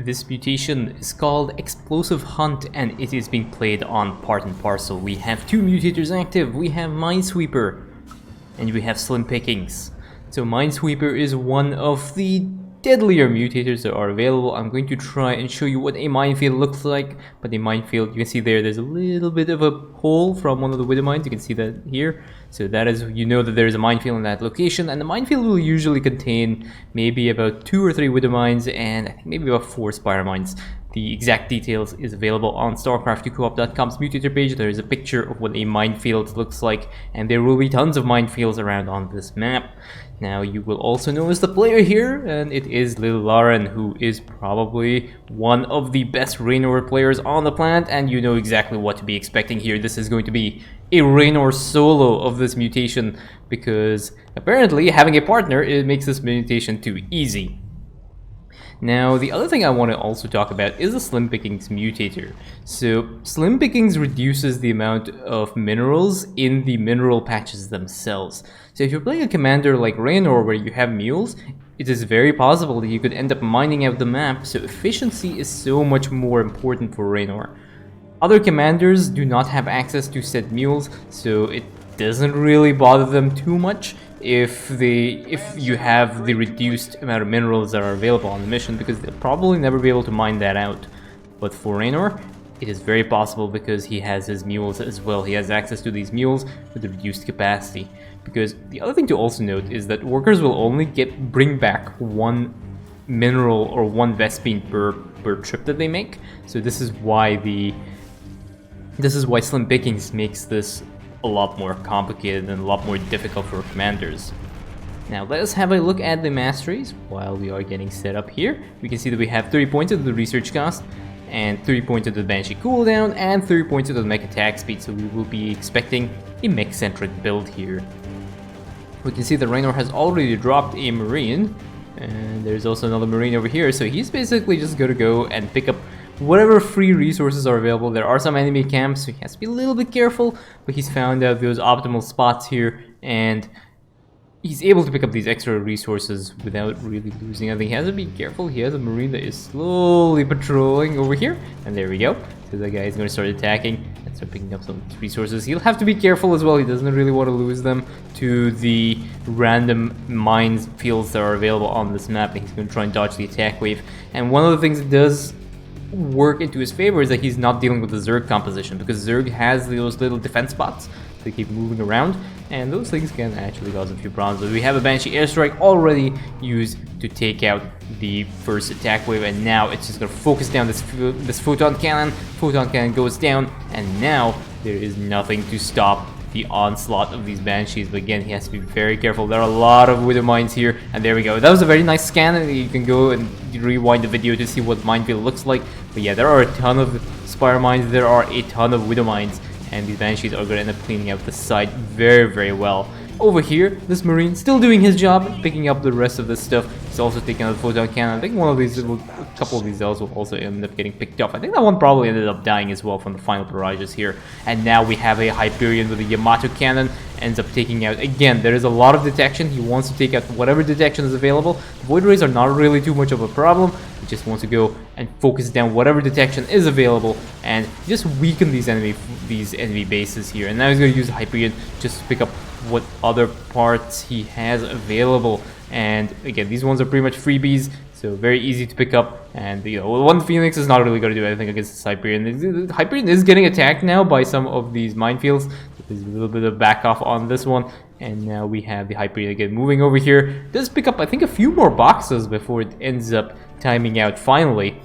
This mutation is called Explosive Hunt and it is being played on Part and Parcel. We have two mutators active. We have Minesweeper and we have Slim Pickings. So Minesweeper is one of the deadlier mutators that are available. I'm going to try and show you what a minefield looks like. But a minefield, you can see there's a little bit of a hole from one of the widow mines. You can see that here. So that is, you know that there is a minefield in that location, and the minefield will usually contain maybe about 2 or 3 widow mines and I think maybe about 4 spire mines. The exact details is available on Starcraft2coop.com's mutator page. There is a picture of what a minefield looks like, and there will be tons of minefields around on this map. Now you will also notice the player here, and it is Lil Lauren, who is probably one of the best Raynor players on the planet, and you know exactly what to be expecting here. This is going to be a Raynor solo of this mutation, because apparently having a partner, it makes this mutation too easy. Now, the other thing I want to also talk about is the Slim Pickings mutator. So, Slim Pickings reduces the amount of minerals in the mineral patches themselves. So if you're playing a commander like Raynor where you have mules, it is very possible that you could end up mining out the map, so efficiency is so much more important for Raynor. Other commanders do not have access to said mules, so it doesn't really bother them too much if you have the reduced amount of minerals that are available on the mission, because they'll probably never be able to mine that out. But for Raynor, it is very possible because he has his mules as well. He has access to these mules with the reduced capacity. Because the other thing to also note is that workers will only bring back 1 mineral or 1 Vespine per trip that they make. So this is why Slim Pickings makes this a lot more complicated and a lot more difficult for commanders. Now let us have a look at the masteries while we are getting set up here. We can see that we have 30 points of the research cost, and 3 points of the Banshee cooldown, and 3 points of the mech attack speed, so we will be expecting a mech-centric build here. We can see that Raynor has already dropped a Marine, and there's also another Marine over here, so he's basically just going to go and pick up whatever free resources are available. There are some enemy camps, so he has to be a little bit careful, but he's found out those optimal spots here, and he's able to pick up these extra resources without really losing anything. He has to be careful. He has a Marine that is slowly patrolling over here, and there we go. So the guy is going to start attacking and start picking up some resources. He'll have to be careful as well. He doesn't really want to lose them to the random mines fields that are available on this map, and he's going to try and dodge the attack wave. And one of the things that does work into his favor is that he's not dealing with the Zerg composition, because Zerg has those little defense spots that keep moving around, and those things can actually cause a few problems. But we have a Banshee airstrike already used to take out the first attack wave, and now it's just going to focus down this photon cannon. Photon cannon goes down, and now there is nothing to stop the onslaught of these Banshees. But again, he has to be very careful. There are a lot of widow mines here, and there we go. That was a very nice scan, and you can go and rewind the video to see what minefield looks like. But yeah, there are a ton of spire mines, there are a ton of widow mines, and these Banshees are going to end up cleaning out the site very, very well. Over here, this Marine still doing his job, picking up the rest of this stuff. He's also taking out the photon cannon. I think a couple of these cells will also end up getting picked off. I think that one probably ended up dying as well from the final barrages here. And now we have a Hyperion with a Yamato cannon, ends up taking out, again, there is a lot of detection. He wants to take out whatever detection is available. The Void Rays are not really too much of a problem. He just wants to go and focus down whatever detection is available and just weaken these enemy bases here. And now he's going to use the Hyperion just to pick up what other parts he has available. And again, these ones are pretty much freebies, so very easy to pick up. And you know, one Phoenix is not really going to do anything against this Hyperion. The Hyperion is getting attacked now by some of these minefields. There's a little bit of back off on this one, and now we have the Hyperion again moving over here. Does pick up, I think, a few more boxes before it ends up timing out finally.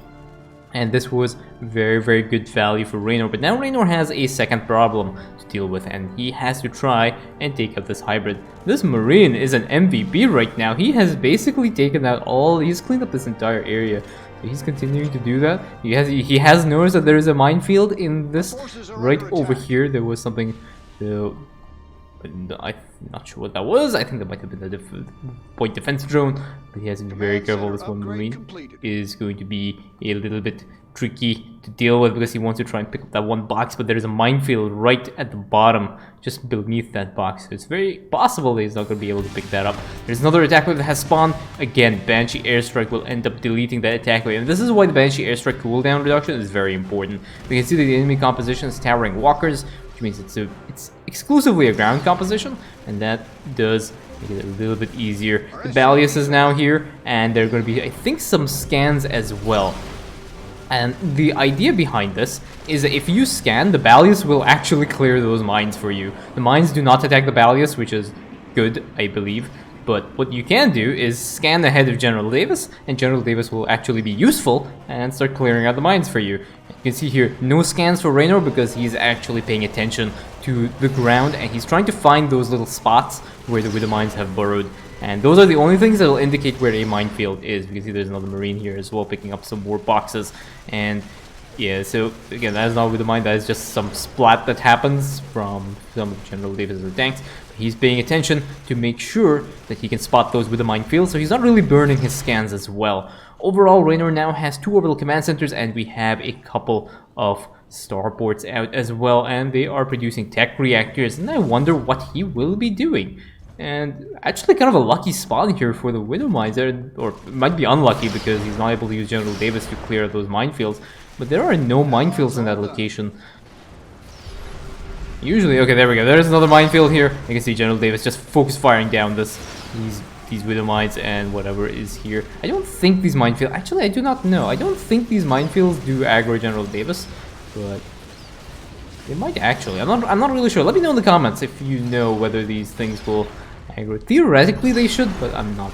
And this was very, very good value for Raynor. But now Raynor has a second problem to deal with, and he has to try and take out this hybrid. This Marine is an MVP right now. He has basically taken out he's cleaned up this entire area. So he's continuing to do that. He has noticed that there is a minefield in this right over here. There was something, I'm not sure what that was. I think that might have been a point defense drone, but he has to be very careful. This one Marine is going to be a little bit tricky to deal with because he wants to try and pick up that one box, but there's a minefield right at the bottom, just beneath that box. So it's very possible that he's not going to be able to pick that up. There's another attack wave that has spawned. Again, Banshee Airstrike will end up deleting that attack wave. And this is why the Banshee Airstrike cooldown reduction is very important. We can see that the enemy composition is Towering Walkers, which means it's exclusively a ground composition, and that does make it a little bit easier. The Balius is now here, and there are going to be, I think, some scans as well. And the idea behind this is that if you scan, the Balius will actually clear those mines for you. The mines do not attack the Balius, which is good, I believe. But what you can do is scan ahead of General Davis, and General Davis will actually be useful and start clearing out the mines for you. You can see here, no scans for Raynor because he's actually paying attention to the ground, and he's trying to find those little spots where the mines have burrowed. And those are the only things that will indicate where a minefield is. You can see there's another Marine here as well, picking up some more boxes. And yeah, so again, that is not with the mine, that is just some splat that happens from some of General Davis' tanks. He's paying attention to make sure that he can spot those with the minefield, so he's not really burning his scans as well. Overall, Raynor now has 2 orbital command centers, and we have a couple of starports out as well, and they are producing tech reactors, and I wonder what he will be doing. And actually kind of a lucky spot here for the Widow Mines, or it might be unlucky because he's not able to use General Davis to clear those minefields, but there are no minefields in that location. Usually, okay, there we go, there's another minefield here. You can see General Davis just focus firing down these Widow Mines and whatever is here. I don't think these minefields, actually I do not know, I don't think these minefields do aggro General Davis, but they might actually. I'm not really sure. Let me know in the comments if you know whether these things will aggro. Theoretically they should, but I'm not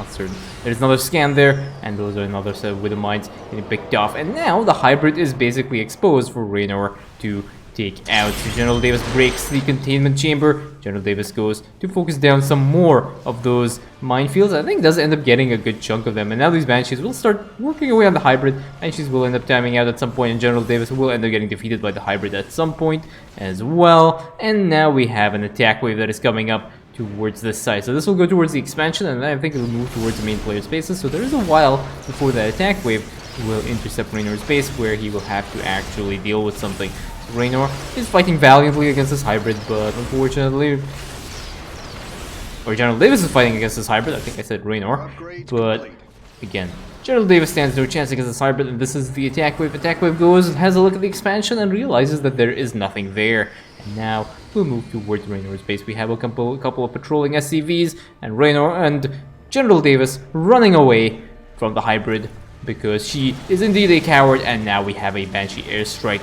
certain. There's another scan there, and those are another set of Widow Mines getting picked off. And now the hybrid is basically exposed for Raynor to take out. So General Davis breaks the containment chamber. General Davis goes to focus down some more of those minefields. I think does end up getting a good chunk of them. And now these Banshees will start working away on the hybrid. Banshees will end up timing out at some point, and General Davis will end up getting defeated by the hybrid at some point as well. And now we have an attack wave that is coming up towards this side. So this will go towards the expansion, and then I think it will move towards the main player spaces. So there is a while before that attack wave will intercept Raynor's base, where he will have to actually deal with something. Raynor is fighting valiantly against this hybrid, but unfortunately, or General Davis is fighting against this hybrid. I think I said Raynor, but again, General Davis stands no chance against this hybrid, and this is the attack wave. Attack wave goes and has a look at the expansion and realizes that there is nothing there. And now we'll move towards Raynor's base. We have a couple of patrolling SCVs, and Raynor and General Davis running away from the hybrid because she is indeed a coward. And now we have a Banshee airstrike.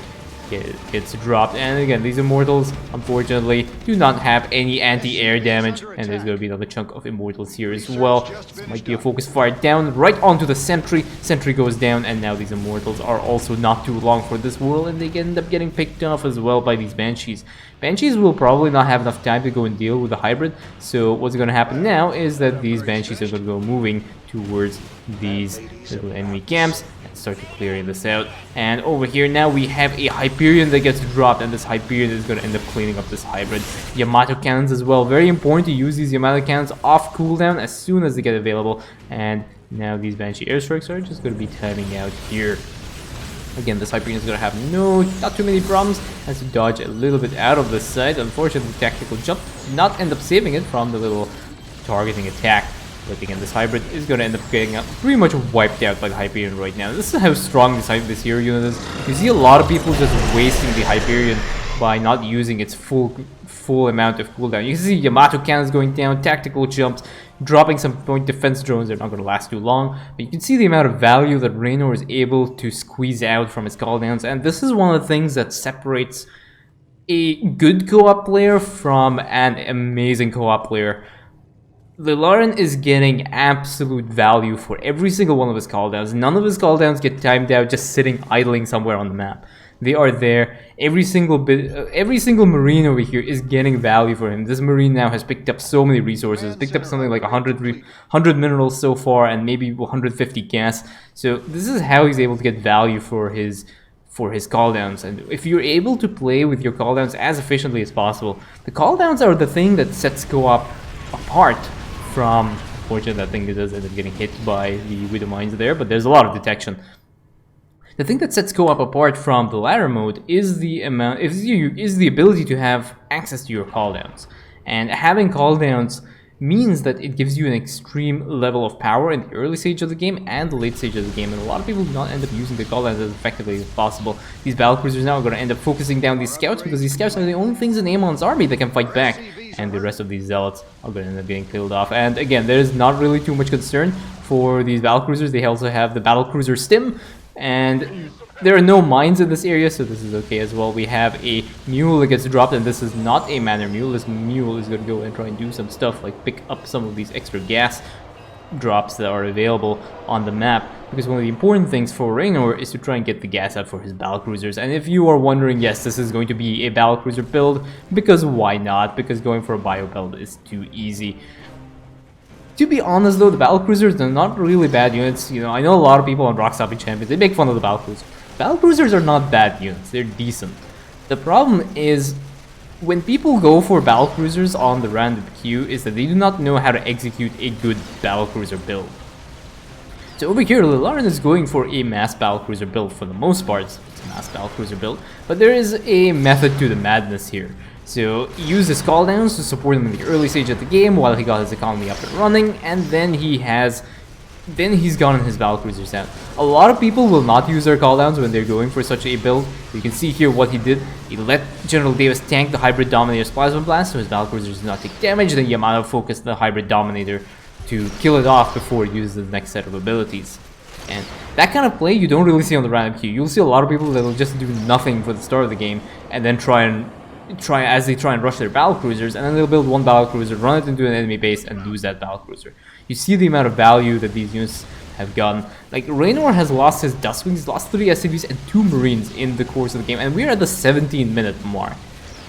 It's dropped, and again, these Immortals unfortunately do not have any anti-air damage, and there's going to be another chunk of Immortals here as well. This might be a focus fire down right onto the sentry. Sentry goes down, and now these Immortals are also not too long for this world, and they end up getting picked off as well by these Banshees. Banshees will probably not have enough time to go and deal with the hybrid, so what's going to happen now is that these Banshees are going to go moving towards these little enemy camps and start to clearing this out. And over here now we have a Hyperion that gets dropped, and this Hyperion is going to end up cleaning up this hybrid. Yamato cannons as well. Very important to use these Yamato cannons off cooldown as soon as they get available. And now these Banshee airstrikes are just going to be timing out here. Again, this Hyperion is going to have not too many problems. Has to dodge a little bit out of this side. Unfortunately, tactical jump did not end up saving it from the little targeting attack. But again, this hybrid is going to end up getting pretty much wiped out by the Hyperion right now. This is how strong this hero unit is. You see a lot of people just wasting the Hyperion by not using its full amount of cooldown. You can see Yamato cannons going down, tactical jumps, dropping some point defense drones. They're not going to last too long, but you can see the amount of value that Raynor is able to squeeze out from his cooldowns, and this is one of the things that separates a good co-op player from an amazing co-op player. Lilaran is getting absolute value for every single one of his cooldowns. None of his cooldowns get timed out just sitting idling somewhere on the map. They are there. Every single Marine over here is getting value for him. This Marine now has picked up so many resources. Picked up something like 100 minerals so far, and maybe 150 gas. So this is how he's able to get value for his cooldowns. And if you're able to play with your cooldowns as efficiently as possible, the cooldowns are the thing that sets co-op apart from, unfortunately, that thing that does end up getting hit by the Widow Mines there, but there's a lot of detection. The thing that sets co-op apart from the ladder mode is the ability to have access to your cooldowns. And having cooldowns means that it gives you an extreme level of power in the early stage of the game and the late stage of the game, and a lot of people do not end up using the cooldowns as effectively as possible. These battlecruisers now are going to end up focusing down these scouts, because these scouts are the only things in Amon's army that can fight back, and the rest of these zealots are going to end up getting killed off. And again, there's not really too much concern for these battlecruisers. They also have the battlecruiser stim, and there are no mines in this area, so this is okay as well. We have a mule that gets dropped, and this is not a manor mule. This mule is going to go and try and do some stuff, like pick up some of these extra gas drops that are available on the map, because one of the important things for Raynor is to try and get the gas out for his battlecruisers. And if you are wondering, yes, this is going to be a battlecruiser build, because why not? Because going for a bio build is too easy. To be honest though, the battlecruisers are not really bad units. You know, I know a lot of people on Rock Stopping Champions, they make fun of the battlecruisers. Battlecruisers are not bad units, they're decent. The problem is, when people go for battlecruisers on the random queue, is that they do not know how to execute a good battlecruiser build. So over here, Lilaran is going for a mass battlecruiser build for the most part. It's a mass battlecruiser build, but there is a method to the madness here. So he used his cooldowns to support him in the early stage of the game while he got his economy up and running, and then he's gotten his battlecruisers out. A lot of people will not use their cooldowns when they're going for such a build. You can see here what he did. He let General Davis tank the Hybrid Dominator's Plasma Blast so his battlecruisers do not take damage, then Yamato focused the Hybrid Dominator to kill it off before it uses the next set of abilities. And that kind of play you don't really see on the random queue. You'll see a lot of people that will just do nothing for the start of the game and then try and rush their battlecruisers, and then they'll build one battlecruiser, run it into an enemy base, and lose that battlecruiser. You see the amount of value that these units have gotten. Like, Raynor has lost his Dustwings, he's lost 3 SCVs and 2 Marines in the course of the game, and we're at the 17-minute mark.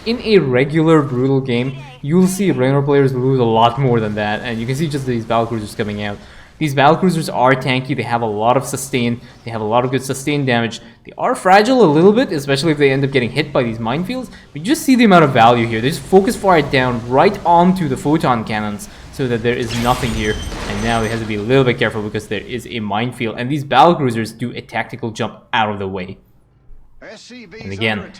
In a regular brutal game, you'll see Raynor players lose a lot more than that, and you can see just these battlecruisers coming out. These battlecruisers are tanky, they have a lot of sustain, they have a lot of good sustained damage. They are fragile a little bit, especially if they end up getting hit by these minefields. But you just see the amount of value here. They just focus fire down right onto the photon cannons so that there is nothing here. And now he has to be a little bit careful because there is a minefield. And these battlecruisers do a tactical jump out of the way. And again,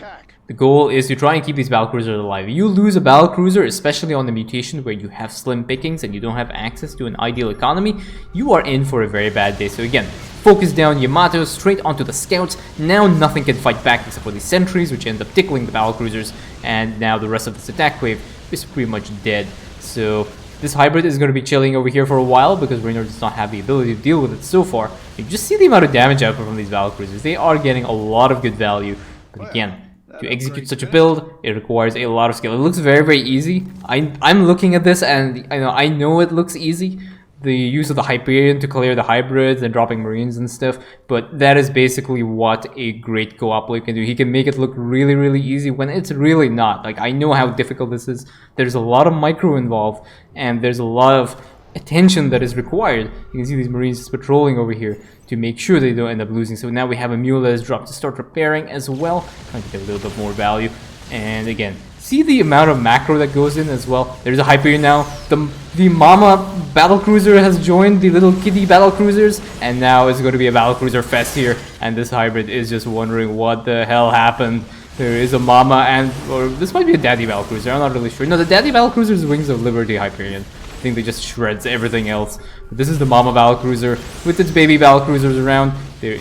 the goal is to try and keep these battlecruisers alive. You lose a battlecruiser, especially on the mutation where you have slim pickings and you don't have access to an ideal economy, you are in for a very bad day. So again, focus down Yamato straight onto the scouts. Now nothing can fight back except for these sentries, which end up tickling the battlecruisers, and now the rest of this attack wave is pretty much dead. So this hybrid is going to be chilling over here for a while because Raynor does not have the ability to deal with it so far. You just see the amount of damage output from these battlecruisers. They are getting a lot of good value, but again, to execute such a build, it requires a lot of skill. It looks very, very easy. I'm looking at this and I know it looks easy. The use of the Hyperion to clear the hybrids and dropping Marines and stuff, but that is basically what a great co-op player can do. He can make it look really, really easy when it's really not. Like, I know how difficult this is. There's a lot of micro involved, and there's a lot of attention that is required. You can see these Marines just patrolling over here to make sure they don't end up losing. So now we have a mule that is dropped to start repairing as well, trying to get a little bit more value. And again, see the amount of macro that goes in as well. There's a Hyperion now. The mama battlecruiser has joined the little kitty battlecruisers, and now it's going to be a battlecruiser fest here. And this hybrid is just wondering what the hell happened. There is a mama or this might be a daddy battlecruiser. I'm not really sure. No, the daddy battlecruiser's Wings of Liberty Hyperion. I think they just shreds everything else. But this is the mama battlecruiser with its baby battlecruisers around. There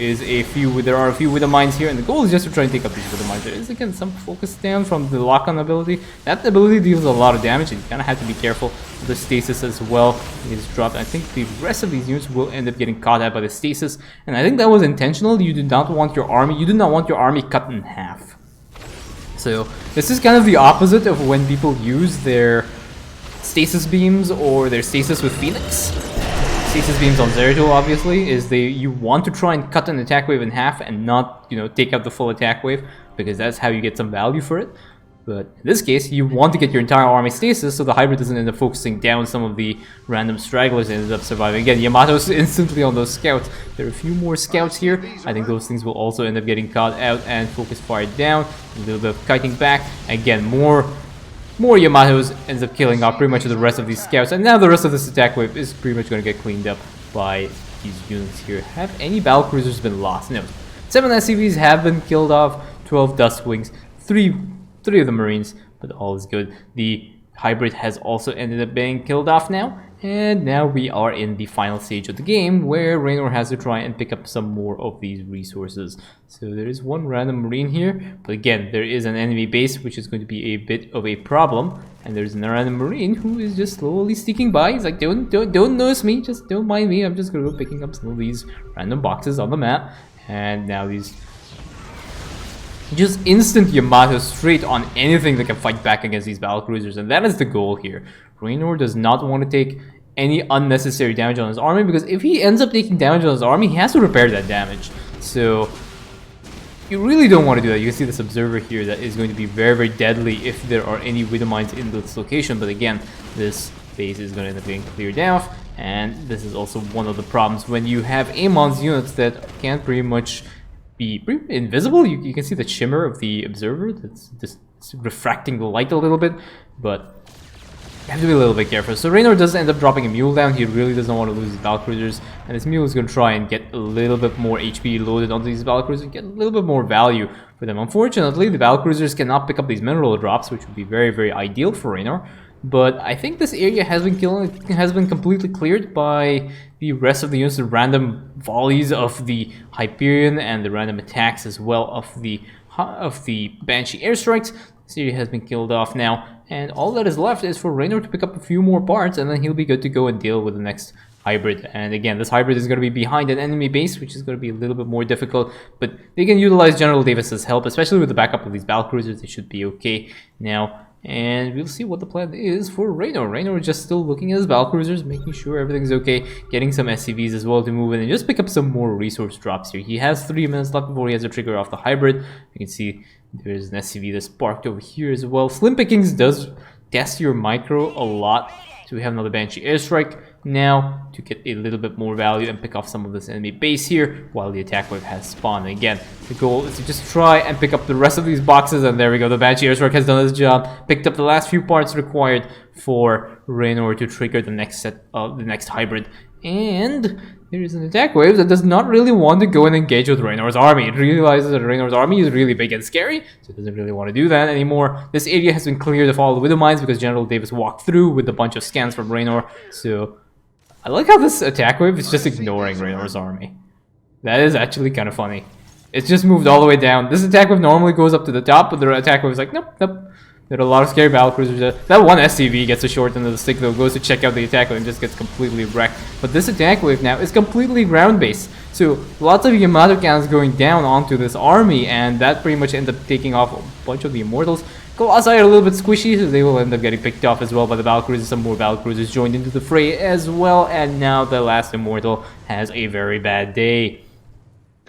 are a few Widow Mines here, and the goal is just to try and take up these Widow Mines. There is again some focus down from the lock-on ability. That ability deals a lot of damage, and you kind of have to be careful of the stasis as well. It is dropped. I think the rest of these units will end up getting caught out by the stasis, and I think that was intentional. You do not want your army cut in half. So this is kind of the opposite of when people use their stasis beams or their stasis with Phoenix. Stasis beams on Zeratul obviously is you want to try and cut an attack wave in half and not, take out the full attack wave, because that's how you get some value for it. But in this case, you want to get your entire army stasis so the hybrid doesn't end up focusing down some of the random stragglers and ends up surviving. Again, Yamato's instantly on those scouts. There are a few more scouts here. I think those things will also end up getting caught out and focus fired down. A little bit of kiting back. Again, more Yamatos ends up killing off pretty much the rest of these scouts, and now the rest of this attack wave is pretty much going to get cleaned up by these units here. Have any battlecruisers been lost? No. 7 SCVs have been killed off, 12 Duskwings, 3 of the Marines, but all is good. The hybrid has also ended up being killed off now, and now we are in the final stage of the game where Raynor has to try and pick up some more of these resources. So there is one random Marine here, but again, there is an enemy base, which is going to be a bit of a problem. And there's a random Marine who is just slowly sneaking by. He's like, don't notice me, just don't mind me. I'm just gonna go picking up some of these random boxes on the map. And now these just instant Yamato straight on anything that can fight back against these battlecruisers, and that is the goal here. Raynor does not want to take any unnecessary damage on his army, because if he ends up taking damage on his army, he has to repair that damage. So you really don't want to do that. You can see this observer here that is going to be very, very deadly if there are any widow mines in this location. But again, this base is going to end up being cleared out, and this is also one of the problems when you have Amon's units that can't pretty much be invisible. You can see the shimmer of the observer that's just refracting the light a little bit, but you have to be a little bit careful. So Raynor does end up dropping a mule down. He really doesn't want to lose his battlecruisers, and this mule is going to try and get a little bit more HP loaded onto these battlecruisers and get a little bit more value for them. Unfortunately, the battlecruisers cannot pick up these mineral drops, which would be very, very ideal for Raynor. But I think this area has been completely cleared by the rest of the units, the random volleys of the Hyperion and the random attacks as well of the Banshee airstrikes. This area has been killed off now, and all that is left is for Raynor to pick up a few more parts, and then he'll be good to go and deal with the next hybrid. And again, this hybrid is going to be behind an enemy base, which is going to be a little bit more difficult, but they can utilize General Davis's help, especially with the backup of these battlecruisers. They should be okay now. And we'll see what the plan is for Raynor. Raynor is just still looking at his battlecruisers, making sure everything's okay, getting some SCVs as well to move in and just pick up some more resource drops here. He has 3 minutes left before he has to trigger off the hybrid. You can see there's an SCV that's parked over here as well. Slim Pickings does test your micro a lot. So we have another Banshee airstrike now to get a little bit more value and pick off some of this enemy base here while the attack wave has spawned. And again, the goal is to just try and pick up the rest of these boxes, and there we go. The Banshee airstrike has done its job, picked up the last few parts required for Raynor to trigger the next set of the next hybrid. And there is an attack wave that does not really want to go and engage with Raynor's army. It realizes that Raynor's army is really big and scary, so it doesn't really want to do that anymore. This area has been cleared of all the widow mines because General Davis walked through with a bunch of scans from Raynor. So I like how this attack wave is just ignoring Raynor's army. That is actually kind of funny. It's just moved all the way down. This attack wave normally goes up to the top, but the attack wave is like, nope, nope. There are a lot of scary battlecruisers. That one SCV gets a short end of the stick though, goes to check out the attack wave and just gets completely wrecked. But this attack wave now is completely ground-based. So lots of Yamato cannons going down onto this army, and that pretty much ends up taking off a bunch of the Immortals. Colossi are a little bit squishy, so they will end up getting picked off as well by the battlecruisers. Some more battlecruisers joined into the fray as well, and now the last Immortal has a very bad day.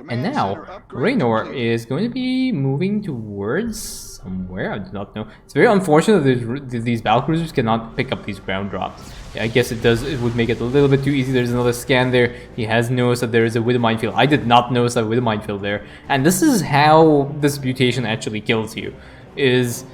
And now, Raynor is going to be moving towards somewhere, I do not know. It's very unfortunate that these battlecruisers cannot pick up these ground drops. Yeah, I guess it would make it a little bit too easy. There's another scan there. He has noticed that there is a widow minefield. I did not notice that widow minefield there. And this is how this mutation actually kills you. Is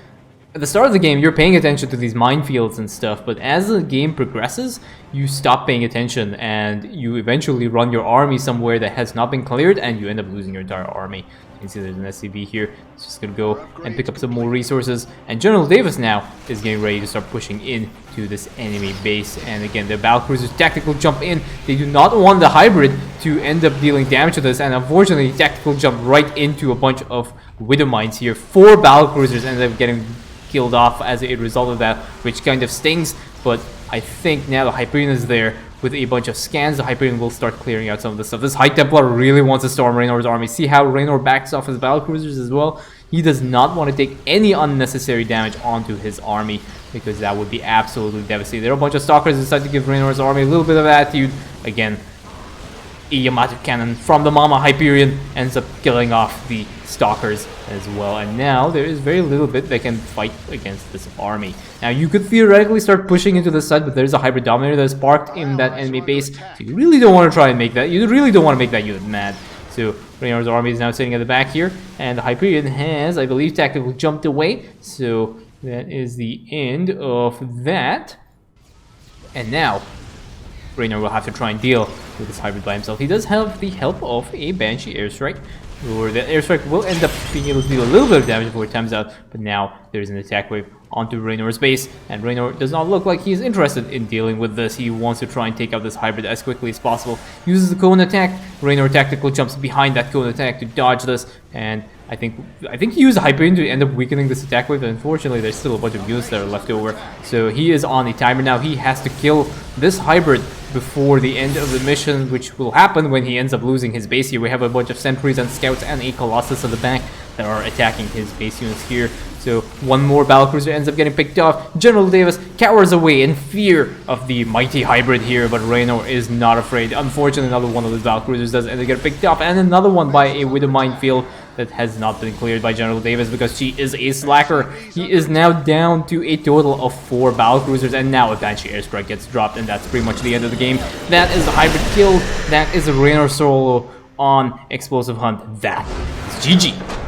at the start of the game, you're paying attention to these minefields and stuff, but as the game progresses, you stop paying attention and you eventually run your army somewhere that has not been cleared, and you end up losing your entire army. You can see there's an SCV here. It's just gonna go and pick up some more resources, and General Davis now is getting ready to start pushing into this enemy base. And again, the battlecruisers tactical jump in. They do not want the hybrid to end up dealing damage to this, and unfortunately, tactical jump right into a bunch of widow mines here. 4 battlecruisers ended up getting killed off as a result of that, which kind of stings. But I think now the Hyperion is there with a bunch of scans. The Hyperion will start clearing out some of this stuff. This High Templar really wants to storm Raynor's army. See how Raynor backs off his battlecruisers as well? He does not want to take any unnecessary damage onto his army, because that would be absolutely devastating. There are a bunch of Stalkers who decide to give Raynor's army a little bit of attitude. Again, a Yamato cannon from the Mama Hyperion ends up killing off the Stalkers as well, and now there is very little bit that can fight against this army. Now you could theoretically start pushing into the side, but there's a Hybrid Dominator that's parked in that enemy base, so you really don't want to try and make that. You really don't want to make that unit mad. So Raynor's army is now sitting at the back here, and the Hyperion has, I believe, tactically jumped away. So that is the end of that. And now Raynor will have to try and deal with this hybrid by himself. He does have the help of a Banshee airstrike or the airstrike will end up being able to do a little bit of damage before it times out, but now there's an attack wave onto Raynor's base, and Raynor does not look like he's interested in dealing with this. He wants to try and take out this hybrid as quickly as possible. Uses the cone attack. Raynor tactically jumps behind that cone attack to dodge this, and I think he used Hyperion to end up weakening this attack wave, but unfortunately there's still a bunch of units that are left over. So he is on a timer now. He has to kill this hybrid before the end of the mission, which will happen when he ends up losing his base here. We have a bunch of sentries and scouts and a Colossus at the back that are attacking his base units here. So one more battlecruiser ends up getting picked off. General Davis cowers away in fear of the mighty hybrid here, but Raynor is not afraid. Unfortunately, another one of those battlecruisers does end up getting picked off, and another one by a Widow Minefield that has not been cleared by General Davis because she is a slacker. He is now down to a total of 4 battlecruisers, and now a Banshee airstrike gets dropped, and that's pretty much the end of the game. That is the hybrid kill. That is a Raynor solo on Explosive Hunt. That is GG.